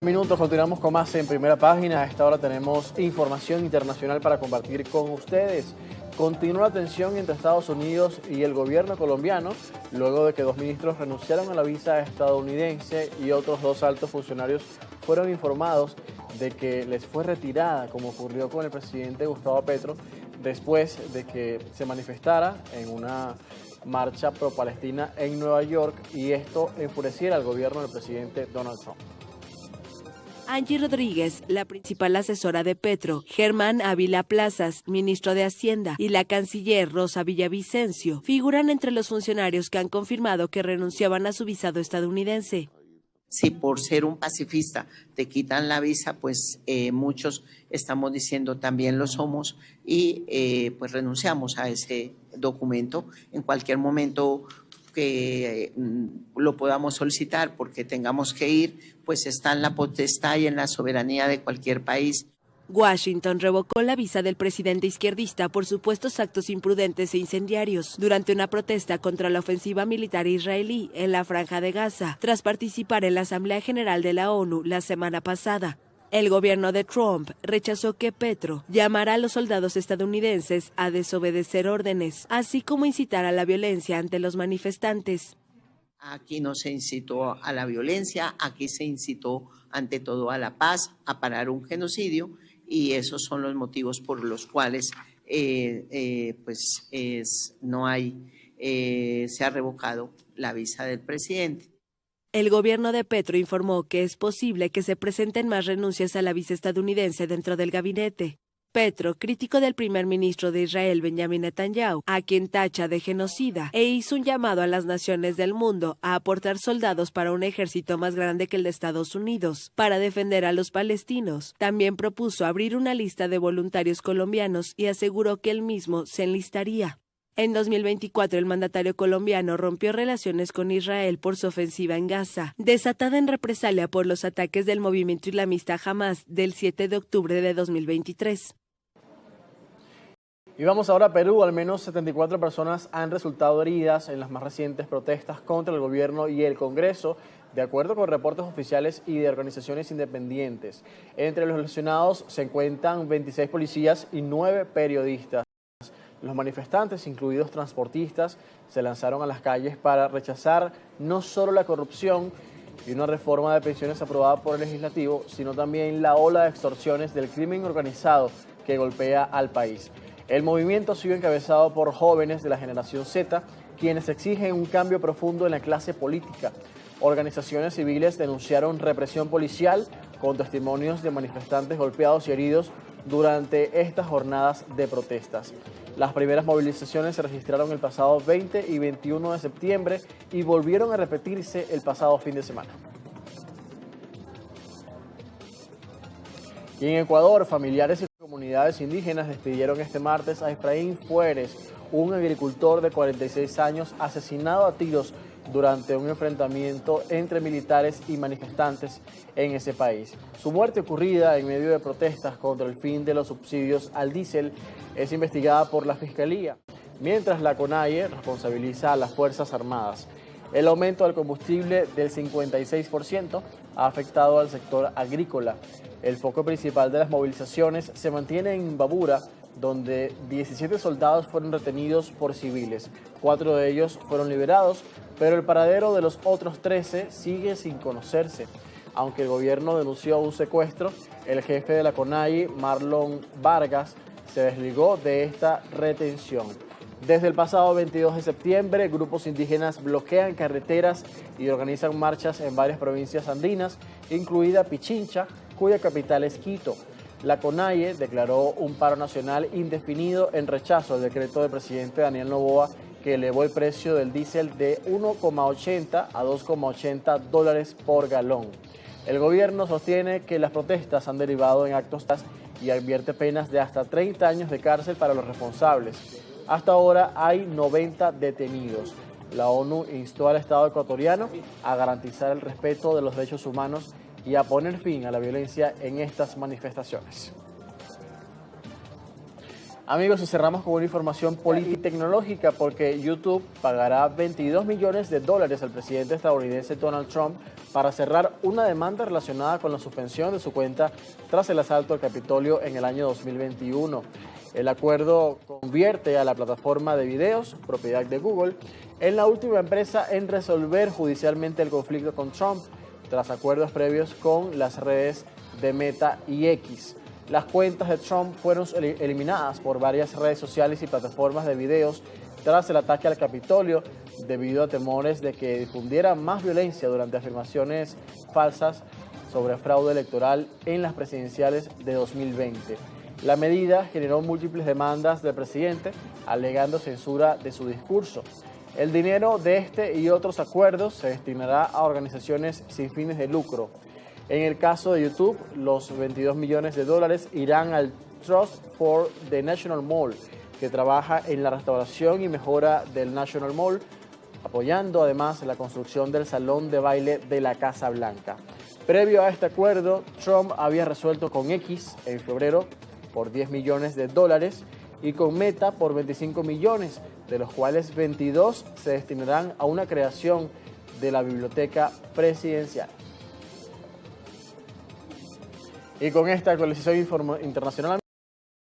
Minutos, continuamos con más en Primera Página. A esta hora tenemos información internacional para compartir con ustedes. Continúa la tensión entre Estados Unidos y el gobierno colombiano, luego de que dos ministros renunciaron a la visa estadounidense y otros dos altos funcionarios fueron informados de que les fue retirada, como ocurrió con el presidente Gustavo Petro, después de que se manifestara en una marcha pro-palestina en Nueva York y esto enfureciera al gobierno del presidente Donald Trump. Angie Rodríguez, la principal asesora de Petro, Germán Ávila Plazas, ministro de Hacienda, y la canciller Rosa Villavicencio, figuran entre los funcionarios que han confirmado que renunciaban a su visado estadounidense. Si por ser un pacifista te quitan la visa, pues muchos estamos diciendo también lo somos y pues renunciamos a ese documento en cualquier momento que lo podamos solicitar porque tengamos que ir, pues está en la potestad y en la soberanía de cualquier país. Washington revocó la visa del presidente izquierdista por supuestos actos imprudentes e incendiarios durante una protesta contra la ofensiva militar israelí en la Franja de Gaza, tras participar en la Asamblea General de la ONU la semana pasada. El gobierno de Trump rechazó que Petro llamara a los soldados estadounidenses a desobedecer órdenes, así como incitar a la violencia ante los manifestantes. Aquí no se incitó a la violencia, aquí se incitó ante todo a la paz, a parar un genocidio, y esos son los motivos por los cuales se ha revocado la visa del presidente. El gobierno de Petro informó que es posible que se presenten más renuncias a la visa estadounidense dentro del gabinete. Petro, crítico del primer ministro de Israel, Benjamin Netanyahu, a quien tacha de genocida, e hizo un llamado a las naciones del mundo a aportar soldados para un ejército más grande que el de Estados Unidos, para defender a los palestinos. También propuso abrir una lista de voluntarios colombianos y aseguró que él mismo se enlistaría. En 2024, el mandatario colombiano rompió relaciones con Israel por su ofensiva en Gaza, desatada en represalia por los ataques del movimiento islamista Hamas del 7 de octubre de 2023. Y vamos ahora a Perú. Al menos 74 personas han resultado heridas en las más recientes protestas contra el gobierno y el Congreso, de acuerdo con reportes oficiales y de organizaciones independientes. Entre los lesionados se encuentran 26 policías y 9 periodistas. Los manifestantes, incluidos transportistas, se lanzaron a las calles para rechazar no solo la corrupción y una reforma de pensiones aprobada por el legislativo, sino también la ola de extorsiones del crimen organizado que golpea al país. El movimiento sigue encabezado por jóvenes de la generación Z, quienes exigen un cambio profundo en la clase política. Organizaciones civiles denunciaron represión policial con testimonios de manifestantes golpeados y heridos durante estas jornadas de protestas. Las primeras movilizaciones se registraron el pasado 20 y 21 de septiembre y volvieron a repetirse el pasado fin de semana. Y en Ecuador, familiares y comunidades indígenas despidieron este martes a Efraín Fueres, un agricultor de 46 años asesinado a tiros durante un enfrentamiento entre militares y manifestantes en ese país. Su muerte, ocurrida en medio de protestas contra el fin de los subsidios al diésel, es investigada por la Fiscalía, mientras la CONAIE responsabiliza a las Fuerzas Armadas. El aumento del combustible del 56% ha afectado al sector agrícola. El foco principal de las movilizaciones se mantiene en Imbabura, donde 17 soldados fueron retenidos por civiles. 4 de ellos fueron liberados, pero el paradero de los otros 13 sigue sin conocerse. Aunque el gobierno denunció un secuestro, el jefe de la CONAIE, Marlon Vargas, se desligó de esta retención. Desde el pasado 22 de septiembre, grupos indígenas bloquean carreteras y organizan marchas en varias provincias andinas, incluida Pichincha, cuya capital es Quito. La CONAIE declaró un paro nacional indefinido en rechazo al decreto del presidente Daniel Noboa, que elevó el precio del diésel de 1,80 a 2,80 dólares por galón. El gobierno sostiene que las protestas han derivado en actos y advierte penas de hasta 30 años de cárcel para los responsables. Hasta ahora hay 90 detenidos. La ONU instó al Estado ecuatoriano a garantizar el respeto de los derechos humanos y a poner fin a la violencia en estas manifestaciones. Amigos, y cerramos con una información política y tecnológica porque YouTube pagará $22 millones al presidente estadounidense Donald Trump para cerrar una demanda relacionada con la suspensión de su cuenta tras el asalto al Capitolio en el año 2021. El acuerdo convierte a la plataforma de videos, propiedad de Google, en la última empresa en resolver judicialmente el conflicto con Trump, tras acuerdos previos con las redes de Meta y X. Las cuentas de Trump fueron eliminadas por varias redes sociales y plataformas de videos tras el ataque al Capitolio, debido a temores de que difundiera más violencia durante afirmaciones falsas sobre fraude electoral en las presidenciales de 2020. La medida generó múltiples demandas del presidente, alegando censura de su discurso. El dinero de este y otros acuerdos se destinará a organizaciones sin fines de lucro. En el caso de YouTube, los $22 millones irán al Trust for the National Mall, que trabaja en la restauración y mejora del National Mall, apoyando además la construcción del salón de baile de la Casa Blanca. Previo a este acuerdo, Trump había resuelto con X en febrero por $10 millones y con Meta por 25 millones, de los cuales 22 se destinarán a una creación de la biblioteca presidencial. Y con esta actualización internacional